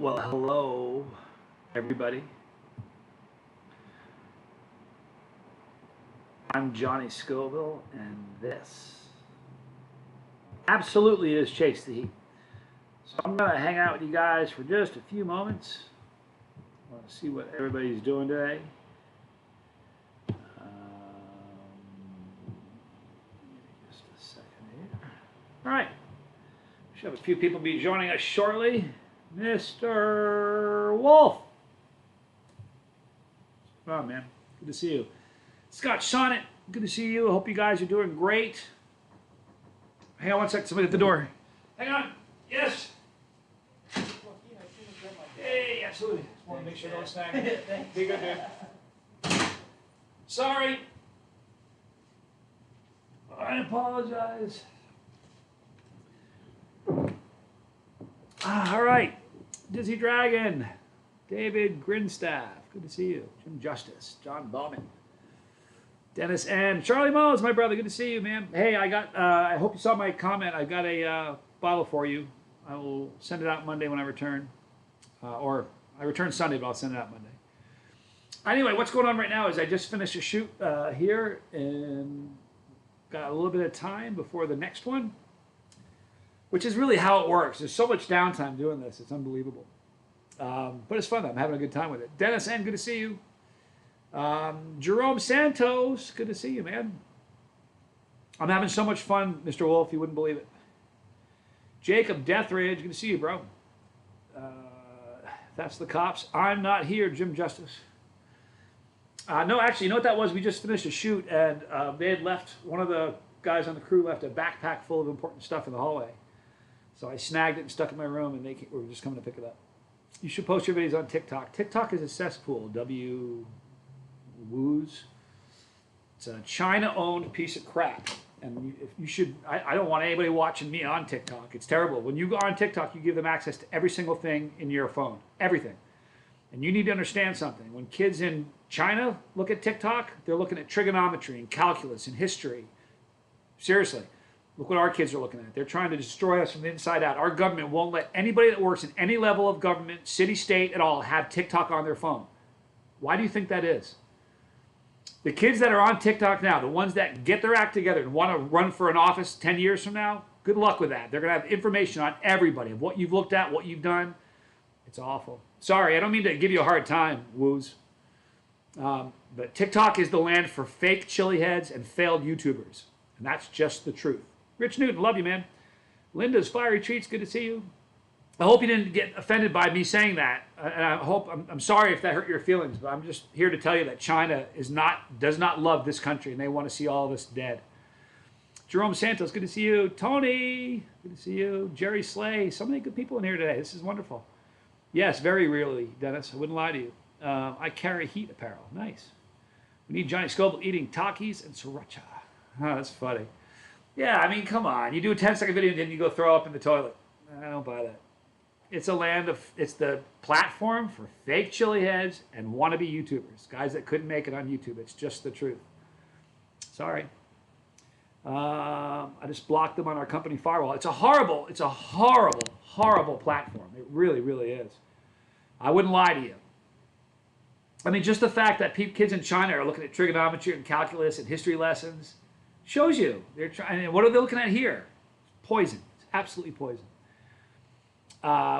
Well, hello, everybody. I'm Johnny Scoville, and this absolutely is Chase the Heat. So I'm going to hang out with you guys for just a few moments. I want to see what everybody's doing today. Just a second here. All right. Should have a few people be joining us shortly. Mr. Wolf. Oh, man. Good to see you. Scott Sonnet, good to see you. I hope you guys are doing great. Hang on one sec. Somebody at the door. Hang on. Yes. Hey, absolutely. Just want to make sure I don't snag it. Be good, dude. Sorry. I apologize. All right. Dizzy Dragon, David Grinstaff, good to see you. Jim Justice, John Bowman, Dennis and Charlie Moes, my brother, good to see you, man. Hey, I hope you saw my comment. I got a bottle for you. I will send it out Monday when I return. Or I return Sunday, but I'll send it out Monday. Anyway, what's going on right now is I just finished a shoot here and got a little bit of time before the next one, which is really how it works. There's so much downtime doing this. It's unbelievable. But it's fun. I'm having a good time with it. Dennis N., good to see you. Jerome Santos, good to see you, man. I'm having so much fun, Mr. Wolf, you wouldn't believe it. Jacob Deathridge, good to see you, bro. That's the cops. I'm not here, Jim Justice. No, actually, you know what that was? We just finished a shoot, and they had left, one of the guys on the crew left a backpack full of important stuff in the hallway. So I snagged it and stuck it in my room, and they were just coming to pick it up. You should post your videos on TikTok. TikTok is a cesspool. Woos. It's a China-owned piece of crap. And you should. I don't want anybody watching me on TikTok. It's terrible. When you go on TikTok, you give them access to every single thing in your phone. Everything. And you need to understand something. When kids in China look at TikTok, they're looking at trigonometry and calculus and history. Seriously. Look what our kids are looking at. They're trying to destroy us from the inside out. Our government won't let anybody that works in any level of government, city, state at all, have TikTok on their phone. Why do you think that is? The kids that are on TikTok now, the ones that get their act together and want to run for an office 10 years from now, good luck with that. They're going to have information on everybody of what you've looked at, what you've done. It's awful. Sorry, I don't mean to give you a hard time, woos. But TikTok is the land for fake chili heads and failed YouTubers. And that's just the truth. Rich Newton, love you, man. Linda's Fiery Treats, good to see you. I hope you didn't get offended by me saying that. And I'm sorry if that hurt your feelings, but I'm just here to tell you that China does not love this country, and they want to see all of us dead. Jerome Santos, good to see you. Tony, good to see you. Jerry Slay, so many good people in here today. This is wonderful. Yes, very really, Dennis. I wouldn't lie to you. I carry heat apparel. Nice. We need Johnny Scoville eating Takis and sriracha. Oh, that's funny. Yeah, I mean, come on. You do a 10-second video and then you go throw up in the toilet. I don't buy that. It's it's the platform for fake chili heads and wannabe YouTubers. Guys that couldn't make it on YouTube. It's just the truth. Sorry. I just blocked them on our company firewall. It's a horrible platform. It really, really is. I wouldn't lie to you. I mean, just the fact that kids in China are looking at trigonometry and calculus and history lessons shows you. They're trying. What are they looking at here? Poison. It's absolutely poison.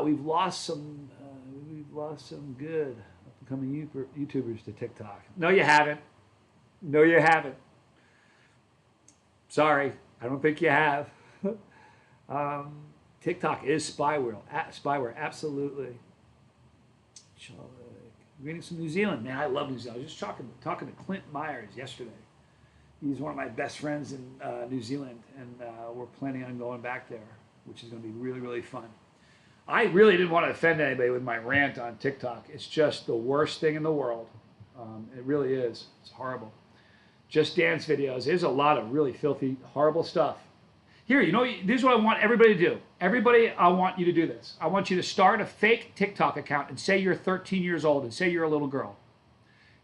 We've lost some good up-and-coming YouTubers to TikTok. No, you haven't. No, you haven't. Sorry, I don't think you have. TikTok is spyware. Spyware, absolutely. Reading some New Zealand. Man, I love New Zealand. I was just talking to Clint Myers yesterday. He's one of my best friends in New Zealand, and we're planning on going back there, which is going to be really, really fun. I really didn't want to offend anybody with my rant on TikTok. It's just the worst thing in the world. It really is. It's horrible. Just dance videos. There's a lot of really filthy, horrible stuff. Here, you know, this is what I want everybody to do. Everybody, I want you to do this. I want you to start a fake TikTok account and say you're 13 years old and say you're a little girl.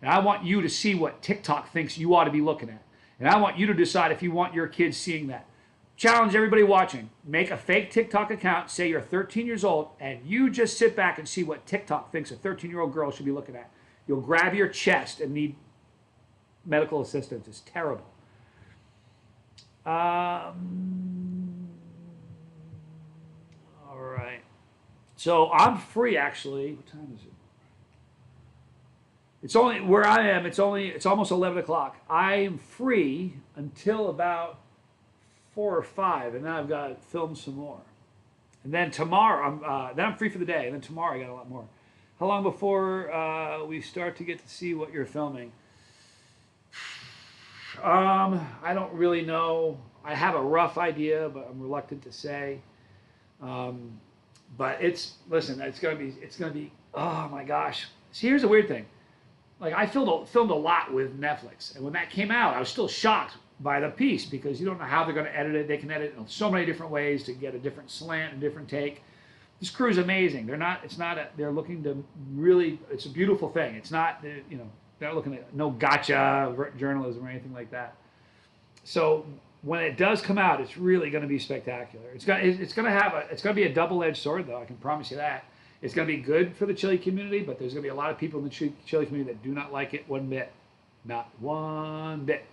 And I want you to see what TikTok thinks you ought to be looking at. And I want you to decide if you want your kids seeing that. challenge everybody watching. Make a fake TikTok account, say you're 13 years old, and you just sit back and see what TikTok thinks a 13-year-old girl should be looking at. You'll grab your chest and need medical assistance. It's terrible. All right. So I'm free, actually. What time is it? It's only, where I am, it's almost 11 o'clock. I am free until about 4 or 5, and then I've got to film some more. And then tomorrow, then I'm free for the day, and then tomorrow I got a lot more. How long before we start to get to see what you're filming? I don't really know. I have a rough idea, but I'm reluctant to say. But listen, it's gonna be. Oh my gosh! See, here's the weird thing. Like, I filmed a lot with Netflix, and when that came out, I was still shocked by the piece, because you don't know how they're going to edit it. They can edit it in so many different ways to get a different slant and different take. This crew is amazing. They're looking to really, it's a beautiful thing. It's not, they're not looking at no gotcha journalism or anything like that. So when it does come out, it's really going to be spectacular. It's going to be a double-edged sword, though. I can promise you that. It's going to be good for the chili community, but there's going to be a lot of people in the chili community that do not like it one bit. Not one bit.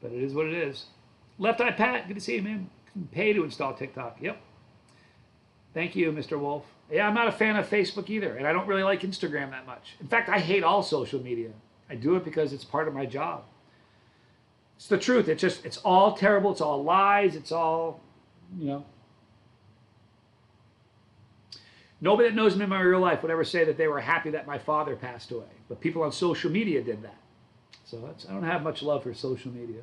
But it is what it is. Left Eye Pat, good to see you, man. Pay to install TikTok. Yep. Thank you, Mr. Wolf. Yeah, I'm not a fan of Facebook either, and I don't really like Instagram that much. In fact, I hate all social media. I do it because it's part of my job. It's the truth. It's all terrible. It's all lies. It's all, Nobody that knows me in my real life would ever say that they were happy that my father passed away. But people on social media did that. So I don't have much love for social media.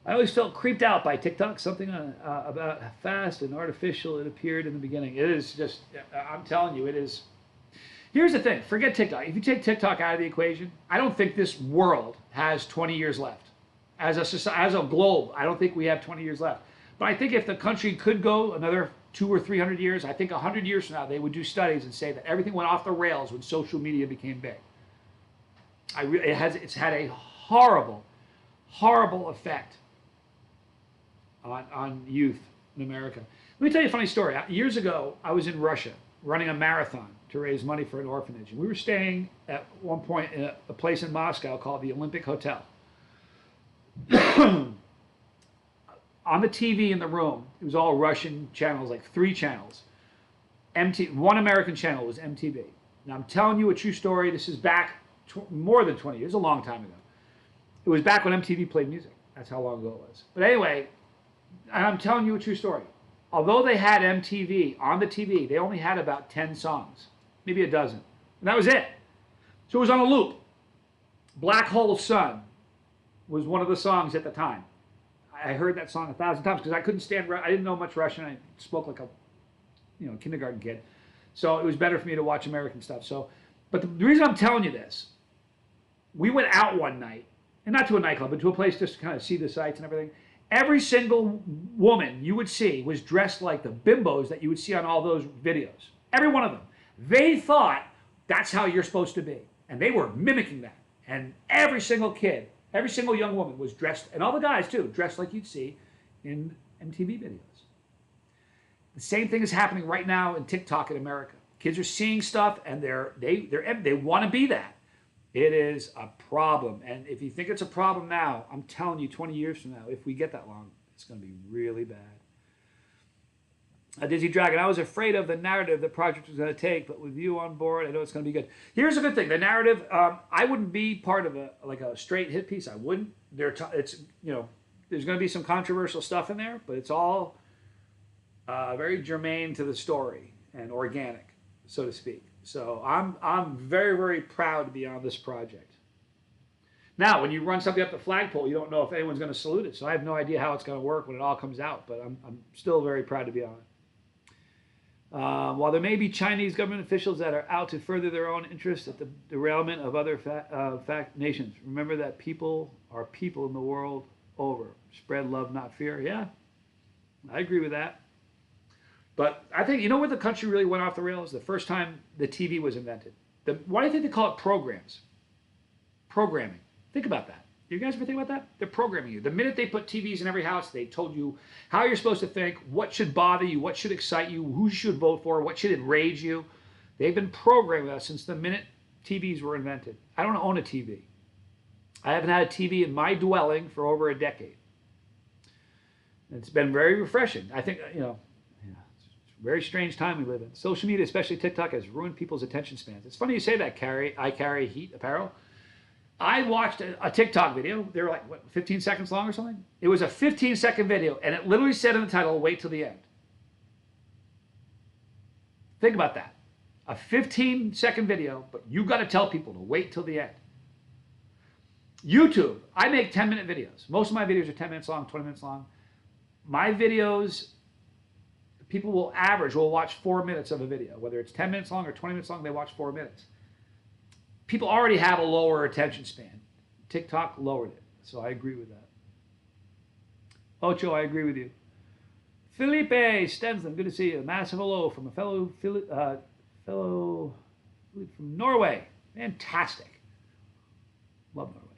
I always felt creeped out by TikTok, something about fast and artificial it appeared in the beginning. It is just, I'm telling you, it is. Here's the thing, forget TikTok. If you take TikTok out of the equation, I don't think this world has 20 years left. As a globe, I don't think we have 20 years left. But I think if the country could go another 200 or 300 years, I think 100 years from now, they would do studies and say that everything went off the rails when social media became big. It's had a horrible, horrible effect on youth in America. Let me tell you a funny story. Years ago, I was in Russia running a marathon to raise money for an orphanage. And we were staying at one point in a place in Moscow called the Olympic Hotel. On the TV in the room, it was all Russian channels, like 3 channels. One American channel was MTV. Now, I'm telling you a true story. This is back more than 20 years, a long time ago. It was back when MTV played music. That's how long ago it was. But anyway, and I'm telling you a true story. Although they had MTV on the TV, they only had about 10 songs, maybe a dozen. And that was it. So it was on a loop. Black Hole Sun was one of the songs at the time. I heard that song 1,000 times because I couldn't stand, I didn't know much Russian. I spoke like a kindergarten kid. So it was better for me to watch American stuff. But the reason I'm telling you this, we went out one night, and not to a nightclub, but to a place just to kind of see the sights and everything. Every single woman you would see was dressed like the bimbos that you would see on all those videos. Every one of them. They thought that's how you're supposed to be. And they were mimicking that. And every single kid, every single young woman was dressed, and all the guys too, dressed like you'd see in MTV videos. The same thing is happening right now in TikTok in America. Kids are seeing stuff and they want to be that. It is a problem. And if you think it's a problem now, I'm telling you 20 years from now, if we get that long, it's going to be really bad. Dizzy Dragon, I was afraid of the narrative the project was going to take, but with you on board, I know it's going to be good. Here's a good thing. The narrative, I wouldn't be part of a straight hit piece. I wouldn't. There's going to be some controversial stuff in there, but it's all very germane to the story and organic, so to speak. So I'm very, very proud to be on this project. Now, when you run something up the flagpole, you don't know if anyone's going to salute it. So I have no idea how it's going to work when it all comes out, but I'm still very proud to be on it. While there may be Chinese government officials that are out to further their own interests at the derailment of other nations, remember that people are people in the world over. Spread love, not fear. Yeah, I agree with that. But I think, you know where the country really went off the rails? The first time the TV was invented. Why do you think they call it programs? Programming. Think about that. You guys ever think about that? They're programming you. The minute they put TVs in every house, they told you how you're supposed to think, what should bother you, what should excite you, who you should vote for, what should enrage you. They've been programming us since the minute TVs were invented. I don't own a TV. I haven't had a TV in my dwelling for over a decade. It's been very refreshing. I think, it's a very strange time we live in. Social media, especially TikTok, has ruined people's attention spans. It's funny you say that, Carrie. I carry Heat apparel. I watched a TikTok video. They were like, 15 seconds long or something? It was a 15-second video, and it literally said in the title, wait till the end. Think about that. A 15-second video, but you got to tell people to wait till the end. YouTube, I make 10-minute videos. Most of my videos are 10 minutes long, 20 minutes long. My videos, people will watch 4 minutes of a video. Whether it's 10 minutes long or 20 minutes long, they watch 4 minutes. People already have a lower attention span. TikTok lowered it, so I agree with that. Ocho, I agree with you. Felipe Stensland, good to see you. Massive hello from a fellow from Norway. Fantastic. Love Norway.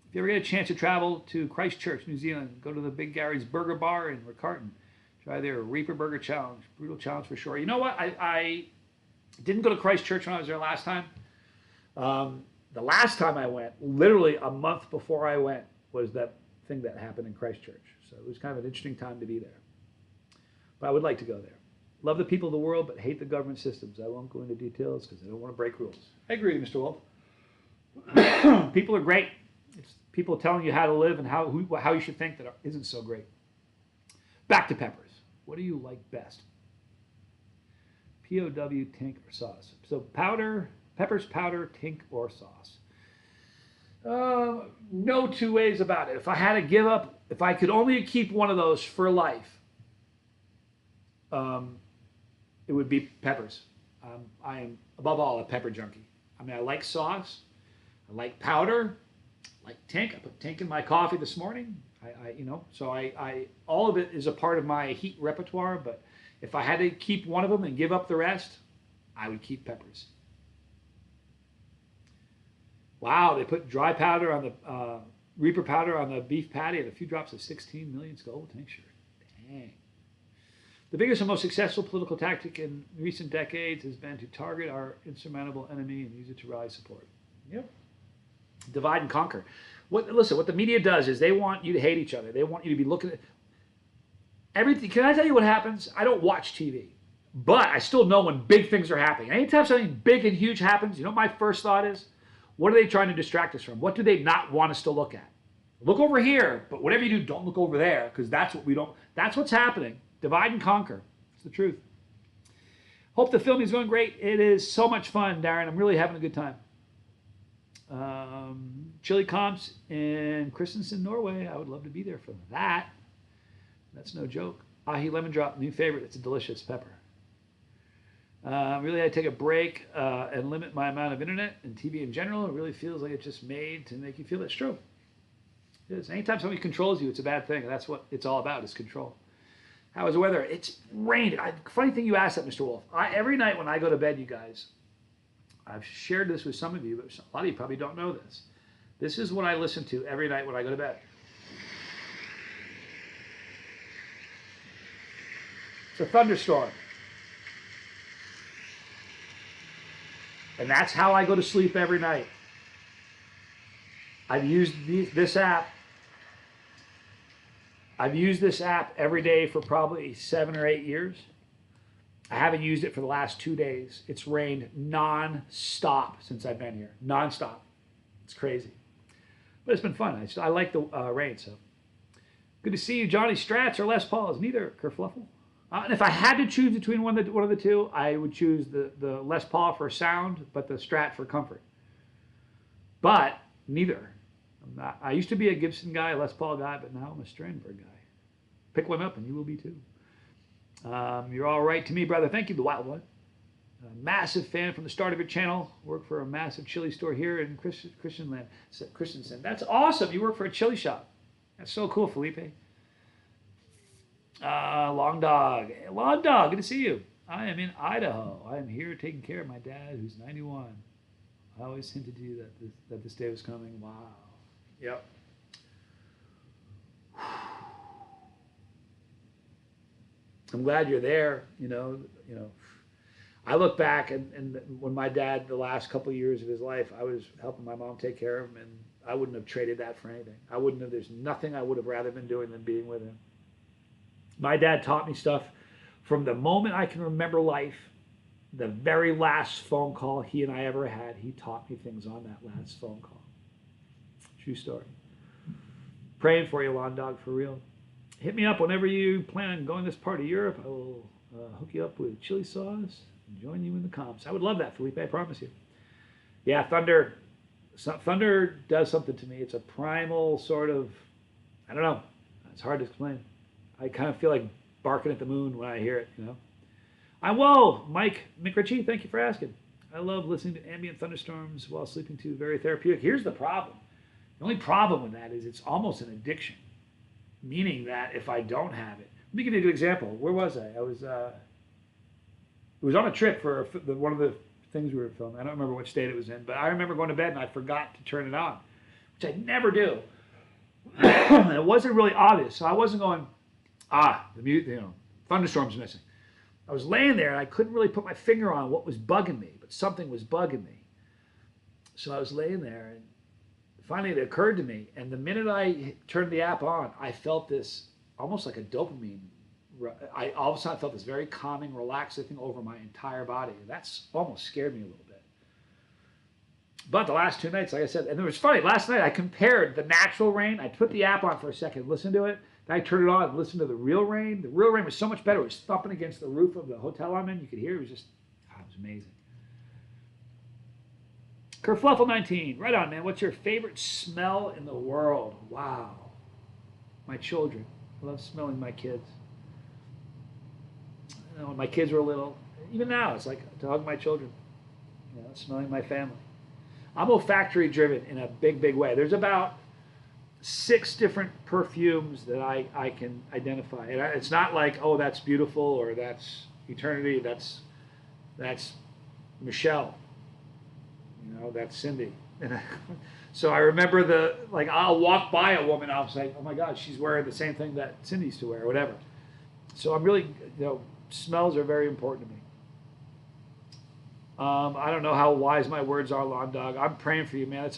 If you ever get a chance to travel to Christchurch, New Zealand, go to the Big Gary's Burger Bar in Riccarton. Try their Reaper Burger Challenge. Brutal challenge for sure. You know what? I didn't go to Christchurch when I was there last time. The last time I went, literally a month before I went, was that thing that happened in Christchurch. So it was kind of an interesting time to be there. But I would like to go there. Love the people of the world, but hate the government systems. I won't go into details because I don't want to break rules. I agree, Mr. Wolf. People are great. It's people telling you how to live and how you should think that isn't so great. Back to peppers. What do you like best? POW, tink, or sauce? So peppers, powder, tink, or sauce? No two ways about it. If I had to give up, if I could only keep one of those for life, it would be peppers. I am, above all, a pepper junkie. I mean, I like sauce. I like powder. I like tink. I put tink in my coffee this morning. All of it is a part of my heat repertoire, but if I had to keep one of them and give up the rest, I would keep peppers. Wow, they put dry powder on the Reaper powder on the beef patty and a few drops of 16 million Scoville tincture. Dang. The biggest and most successful political tactic in recent decades has been to target our insurmountable enemy and use it to rise support. Yep. Divide and conquer. What the media does is they want you to hate each other. They want you to be looking at everything. Can I tell you what happens? I don't watch TV, but I still know when big things are happening. Anytime something big and huge happens, you know what my first thought is? What are they trying to distract us from? What do they not want us to look at? Look over here, but whatever you do, don't look over there, because that's what's happening. Divide and conquer. It's the truth. Hope the filming is going great. It is so much fun, Darren. I'm really having a good time. Chili comps in Christensen, Norway. I would love to be there for that. That's no joke. Ahi lemon drop, new favorite. It's a delicious pepper. Really had to take a break and limit my amount of internet and TV in general. It really feels like it's just made to make you feel that's true. It is. Anytime somebody controls you, it's a bad thing. That's what it's all about, is control. How is the weather? It's rained. Funny thing you asked that, Mr. Wolf. Every night when I go to bed, you guys, I've shared this with some of you, but a lot of you probably don't know this. This is what I listen to every night when I go to bed. It's a thunderstorm. And that's how I go to sleep every night. I've used this app. I've used this app every day for probably 7 or 8 years. I haven't used it for the last 2 days. It's rained non-stop since I've been here. Non-stop. It's crazy. But it's been fun. I like the rain. So good to see you, Johnny. Strats or Les Pauls? Neither, Kerfluffle. And if I had to choose between one of the two, I would choose the Les Paul for sound, but the Strat for comfort. But neither. I used to be a Gibson guy, a Les Paul guy, but now I'm a Strandberg guy. Pick one up and you will be too. You're all right to me, brother. Thank you, the Wild One. A massive fan from the start of your channel. Work for a massive chili store here in Christensen. That's awesome. You work for a chili shop. That's so cool, Felipe. Long Dog. Long Dog, good to see you. I am in Idaho. I am here taking care of my dad, who's 91. I always hinted to you that this day was coming. Wow. Yep. I'm glad you're there. I look back and when my dad, the last couple of years of his life, I was helping my mom take care of him, and I wouldn't have traded that for anything. There's nothing I would have rather been doing than being with him. My dad taught me stuff from the moment I can remember life. The very last phone call he and I ever had, he taught me things on that last phone call. True story. Praying for you, Lawn Dog, for real. Hit me up whenever you plan on going this part of Europe. I will hook you up with chili sauce and join you in the comps. I would love that, Felipe, I promise you. Yeah, thunder does something to me. It's a primal sort of, I don't know. It's hard to explain. I kind of feel like barking at the moon when I hear it, Whoa, Mike McRitchie, thank you for asking. I love listening to ambient thunderstorms while sleeping too. Very therapeutic. Here's the problem. The only problem with that is it's almost an addiction, meaning that if I don't have it, let me give you a good example. Where was I? It was on a trip for one of the things we were filming. I don't remember which state it was in, but I remember going to bed and I forgot to turn it on, which I never do. It wasn't really obvious, so I wasn't going, thunderstorm's missing. I was laying there and I couldn't really put my finger on what was bugging me, but something was bugging me. So I was laying there and finally it occurred to me, and the minute I turned the app on, I felt this almost like a dopamine. All of a sudden I felt this very calming, relaxing thing over my entire body. And that's almost scared me a little bit. But the last 2 nights, like I said, and it was funny, last night I compared the natural rain. I put the app on for a second, listened to it. Then I turned it on and listened to the real rain. The real rain was so much better. It was thumping against the roof of the hotel I'm in. You could hear it. It was just, it was amazing. Kerfluffle19, right on, man. What's your favorite smell in the world? Wow. My children. I love smelling my kids. When my kids were little, even now, it's like to hug my children. Smelling my family. I'm olfactory driven in a big, big way. There's about 6 different perfumes that I can identify. And it's not like, oh, that's beautiful or that's eternity. That's Michelle. That's Cindy. So I remember I'll walk by a woman, I'll say, oh my God, she's wearing the same thing that Cindy used to wear or whatever. So I'm really, smells are very important to me. I don't know how wise my words are, Lawn Dog. I'm praying for you, man.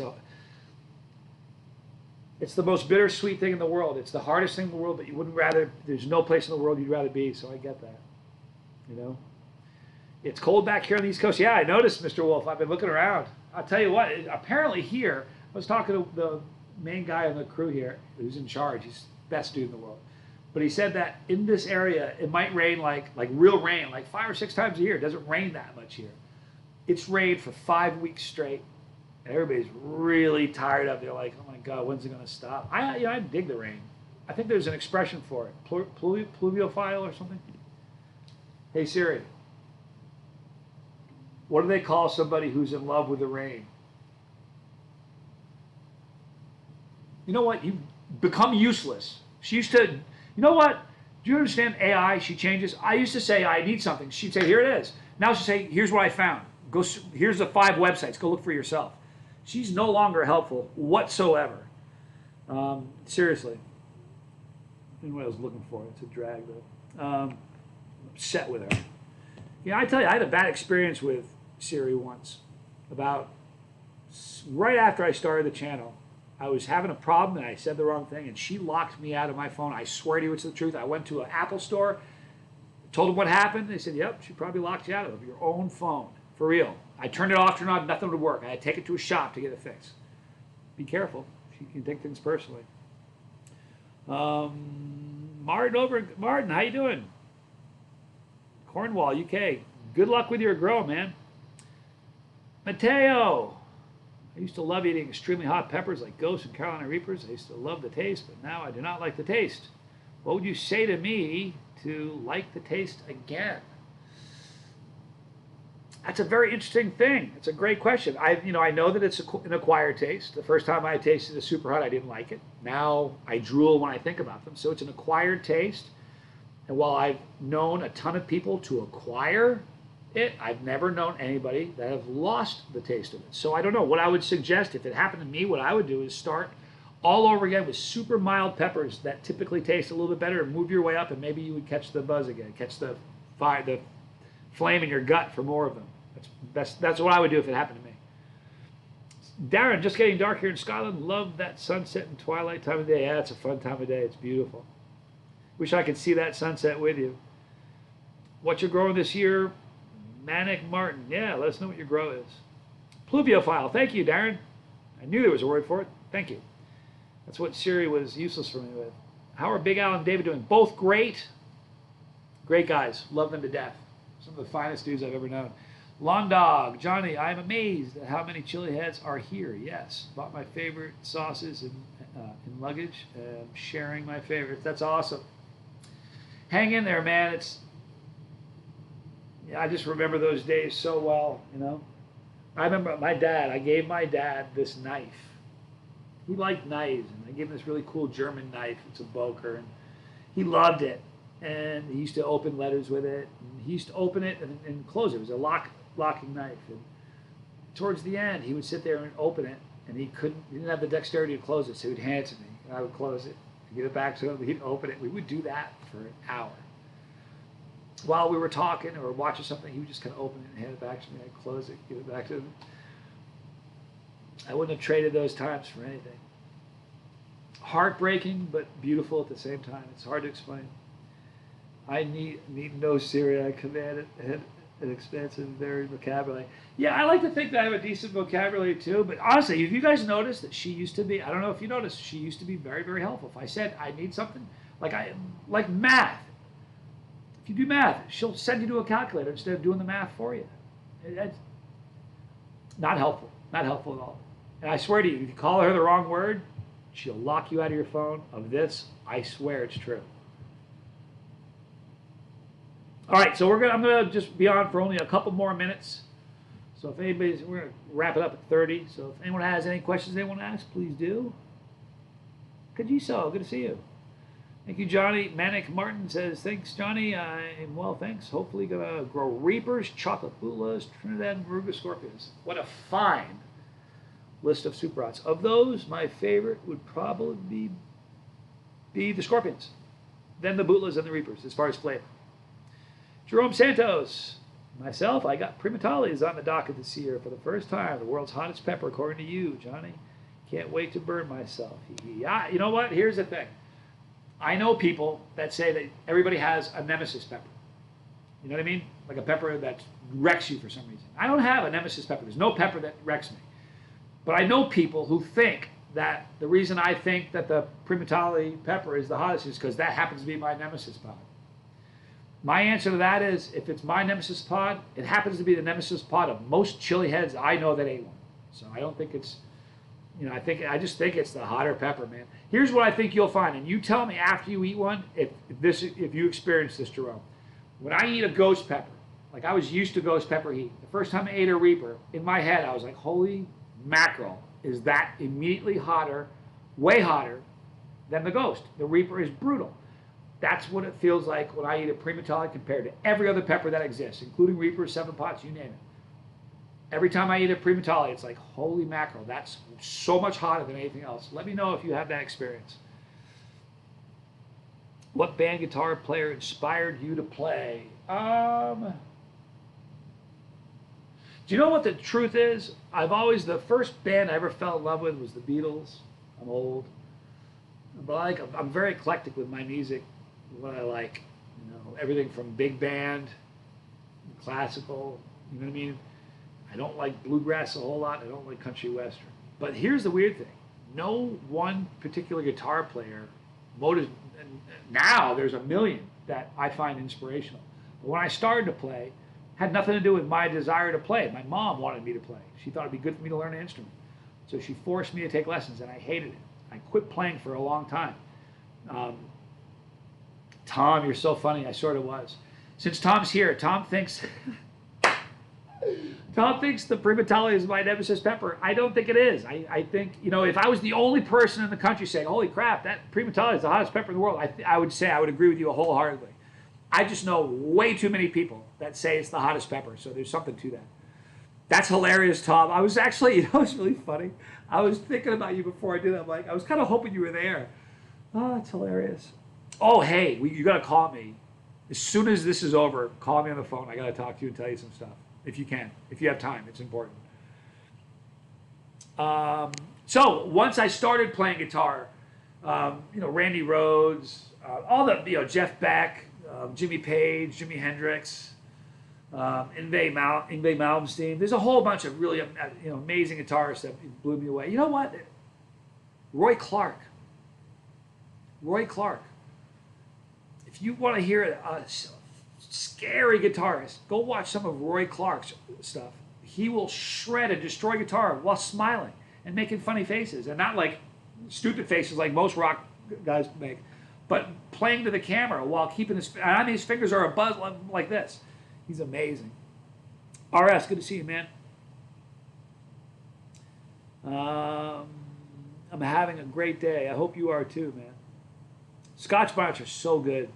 It's the most bittersweet thing in the world. It's the hardest thing in the world, but you wouldn't rather, there's no place in the world you'd rather be, so I get that. It's cold back here on the East Coast. Yeah, I noticed, Mr. Wolf. I've been looking around. I'll tell you what, apparently here, I was talking to the main guy on the crew here who's in charge. He's the best dude in the world. But he said that in this area, it might rain like real rain, like 5 or 6 times a year. It doesn't rain that much here. It's rained for 5 weeks straight. And everybody's really tired of it. They're like, oh my God, when's it going to stop? I dig the rain. I think there's an expression for it. Pluviophile or something? Hey Siri, what do they call somebody who's in love with the rain? You know what? You become useless. She used to, you know what? Do you understand AI? She changes. I used to say, I need something. She'd say, here it is. Now she'll say, here's what I found. Here's the 5 websites. Go look for yourself. She's no longer helpful whatsoever. Seriously. I what I was looking for. It's a drag, though. I'm upset with her. I tell you, I had a bad experience with Siri once. About right after I started the channel, I was having a problem and I said the wrong thing, and she locked me out of my phone. I swear to you, it's the truth. I went to an Apple store, told them what happened. They said, yep, she probably locked you out of your own phone. For real. I turned it off, turned it on, nothing would work. I had to take it to a shop to get it fixed. Be careful. She can take things personally. Martin, how you doing? Cornwall, UK. Good luck with your grow, man. Mateo. I used to love eating extremely hot peppers like Ghosts and Carolina Reapers. I used to love the taste, but now I do not like the taste. What would you say to me to like the taste again? That's a very interesting thing. It's a great question. I know that it's an acquired taste. The first time I tasted a super hot, I didn't like it. Now I drool when I think about them. So it's an acquired taste. And while I've known a ton of people to acquire it, I've never known anybody that have lost the taste of it. So I don't know. What I would suggest, if it happened to me, what I would do is start all over again with super mild peppers that typically taste a little bit better, and move your way up, and maybe you would catch the buzz again, catch the fire, the flame in your gut for more of them. That's what I would do if it happened to me. Darren, just getting dark here in Scotland. Love that sunset and twilight time of day. Yeah, it's a fun time of day. It's beautiful. Wish I could see that sunset with you. What you're growing this year? Manic Martin. Yeah, let us know what your grow is. Pluviophile. Thank you, Darren. I knew there was a word for it. Thank you. That's what Siri was useless for me with. How are Big Al and David doing? Both great. Great guys. Love them to death. Some of the finest dudes I've ever known. Lawn Dog. Johnny, I'm amazed at how many chili heads are here. Yes. Bought my favorite sauces in luggage. Sharing my favorites. That's awesome. Hang in there, man. I just remember those days so well, you know. I remember my dad. I gave my dad this knife. He liked knives, and I gave him this really cool German knife. It's a Boker, and he loved it. And he used to open letters with it. And he used to open it and close it. It was a locking knife. And towards the end, he would sit there and open it, and he didn't have the dexterity to close it, so he'd hand it to me, and I would close it, and give it back to him. He'd open it. We would do that for an hour. While we were talking or watching something, he would just kind of open it and hand it back to me. I'd close it, give it back to him. I wouldn't have traded those times for anything. Heartbreaking, but beautiful at the same time. It's hard to explain. I need no Siri. I command it an expansive, varied vocabulary. Yeah, I like to think that I have a decent vocabulary too, but honestly, if you guys noticed that she used to be, I don't know if you noticed, she used to be very, very helpful. If I said I need something, like math. If you do math, she'll send you to a calculator instead of doing the math for you. It's not helpful. Not helpful at all. And I swear to you, if you call her the wrong word, she'll lock you out of your phone. Of this, I swear it's true. All right, so I'm gonna just be on for only a couple more minutes. So if we're gonna wrap it up at 30. So if anyone has any questions they want to ask, please do. Kajiso, good to see you. Thank you, Johnny. Manic Martin says, thanks, Johnny. I'm well, thanks. Hopefully gonna grow Reapers, Chocolate Bulas, Trinidad and Veruga Scorpions. What a fine list of super rods. Of those, my favorite would probably be the Scorpions, then the Bulas and the Reapers as far as flavor. Jerome Santos. Myself, I got Primatalis on the docket this year for the first time. The world's hottest pepper, according to you, Johnny. Can't wait to burn myself. Yeah, you know what? Here's the thing. I know people that say that everybody has a nemesis pepper. You know what I mean? Like a pepper that wrecks you for some reason. I don't have a nemesis pepper. There's no pepper that wrecks me. But I know people who think that the reason I think that the Primatali pepper is the hottest is because that happens to be my nemesis pod. My answer to that is, if it's my nemesis pod, it happens to be the nemesis pod of most chili heads I know that ate one. So I don't think it's, you know, I just think it's the hotter pepper, man. Here's what I think you'll find, and you tell me after you eat one if you experience this, Jerome. When I eat a ghost pepper, like I was used to ghost pepper heat, the first time I ate a Reaper, in my head I was like, holy mackerel, is that immediately hotter, way hotter than the ghost. The Reaper is brutal. That's what it feels like when I eat a Primatali compared to every other pepper that exists, including Reapers, 7 Pots, you name it. Every time I eat a Primatali, it's like, holy mackerel, that's so much hotter than anything else. Let me know if you have that experience. What band guitar player inspired you to play? Do you know what the truth is? The first band I ever fell in love with was the Beatles. I'm old. But I'm very eclectic with my music, what I like. You know, everything from big band, classical, you know what I mean? I don't like bluegrass a whole lot. I don't like country western. But here's the weird thing. No one particular guitar player, now there's a million that I find inspirational. But when I started to play, had nothing to do with my desire to play. My mom wanted me to play. She thought it'd be good for me to learn an instrument. So she forced me to take lessons, and I hated it. I quit playing for a long time. Tom, you're so funny. I sort of was. Since Tom's here, Tom thinks the Primatali is my nemesis pepper. I don't think it is. I think, you know, if I was the only person in the country saying, holy crap, that Primatali is the hottest pepper in the world, I would say I would agree with you wholeheartedly. I just know way too many people that say it's the hottest pepper, so there's something to that. That's hilarious, Tom. I was actually, it's really funny. I was thinking about you before I did it. I'm like, I was kind of hoping you were there. Oh, it's hilarious. Oh, hey, you got to call me. As soon as this is over, call me on the phone. I got to talk to you and tell you some stuff. If you can. If you have time, it's important. So once I started playing guitar, Randy Rhoads, all the, Jeff Beck, Jimmy Page, Jimi Hendrix, Yngwie Malmsteen. There's a whole bunch of really, amazing guitarists that blew me away. You know what? Roy Clark. If you want to hear a scary guitarist, go watch some of Roy Clark's stuff. He will shred and destroy guitar while smiling and making funny faces, and not like stupid faces like most rock guys make, but playing to the camera while keeping his fingers are a buzz like this. He's amazing. RS, good to see you, man. I'm having a great day. I hope you are too, man. Scotch bonnets are so good.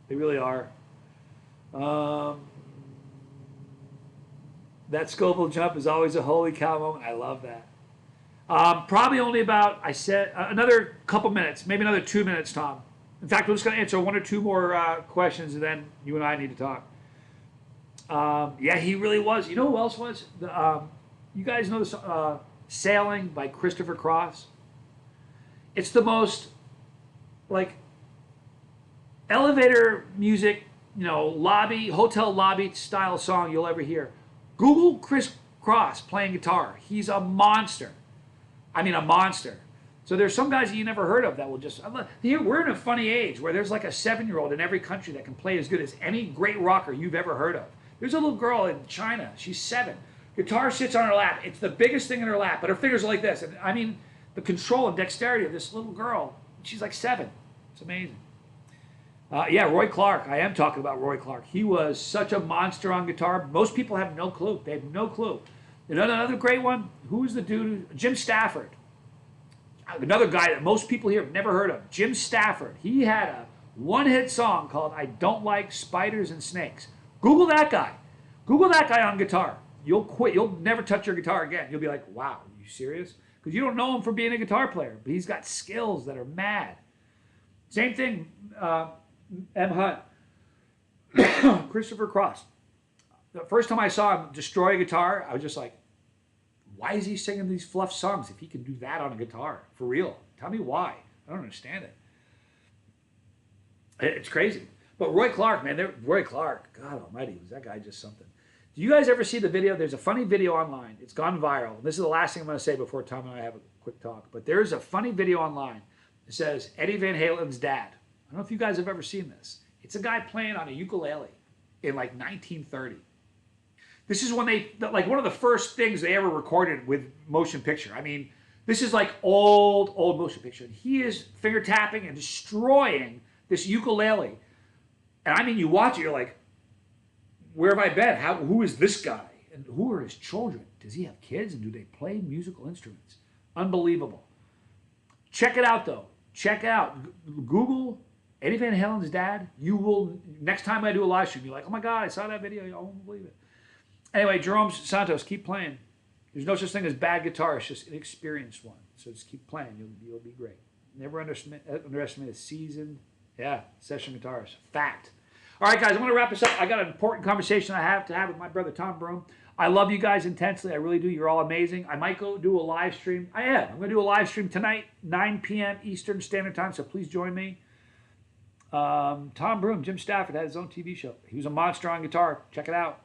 They really are. That Scoville jump is always a holy cow moment. I love that. Probably only about, I said, another couple minutes, maybe another 2 minutes, Tom. In fact, we're just going to answer one or two more questions, and then you and I need to talk. Yeah, he really was. You know who else was? You guys know this Sailing by Christopher Cross? It's the most, like, elevator music, hotel lobby style song you'll ever hear. Google Chris Cross playing guitar. He's a monster. I mean, a monster. So there's some guys that you never heard of that will just... Here, we're in a funny age where there's like a 7-year-old in every country that can play as good as any great rocker you've ever heard of. There's a little girl in China. She's 7. Guitar sits on her lap. It's the biggest thing in her lap, but her fingers are like this. And I mean, the control and dexterity of this little girl, she's like 7. It's amazing. Yeah, Roy Clark. I am talking about Roy Clark. He was such a monster on guitar. Most people have no clue. They have no clue. Another great one, who's the dude? Jim Stafford. Another guy that most people here have never heard of. Jim Stafford. He had a one-hit song called I Don't Like Spiders and Snakes. Google that guy. Google that guy on guitar. You'll quit. You'll never touch your guitar again. You'll be like, wow, are you serious? Because you don't know him for being a guitar player, but he's got skills that are mad. Same thing, M. Hunt. Christopher Cross. The first time I saw him destroy a guitar, I was just like, why is he singing these fluff songs if he can do that on a guitar? For real. Tell me why. I don't understand it. It's crazy. But Roy Clark, man, Roy Clark, God almighty, was that guy just something. Do you guys ever see the video? There's a funny video online. It's gone viral. This is the last thing I'm going to say before Tom and I have a quick talk. But there's a funny video online. It says Eddie Van Halen's dad. I don't know if you guys have ever seen this. It's a guy playing on a ukulele in like 1930. This is when like one of the first things they ever recorded with motion picture. I mean, this is like old motion picture. And he is finger tapping and destroying this ukulele. And I mean, you watch it, you're like, where have I been? Who is this guy? And who are his children? Does he have kids? And do they play musical instruments? Unbelievable. Check it out, though. Check out. Google Eddie Van Halen's dad. You will, next time I do a live stream, you're like, oh my God, I saw that video. I won't believe it. Anyway, Jerome Santos, keep playing. There's no such thing as bad guitar. It's just an experienced one. So just keep playing. You'll be great. Never underestimate a seasoned, session guitarist. Fact. All right, guys, I'm going to wrap this up. I got an important conversation I have to have with my brother Tom Broom. I love you guys intensely. I really do. You're all amazing. I might go do a live stream. I'm going to do a live stream tonight, 9 p.m. Eastern Standard Time, so please join me. Tom Broom, Jim Stafford had his own TV show. He was a monster on guitar. Check it out.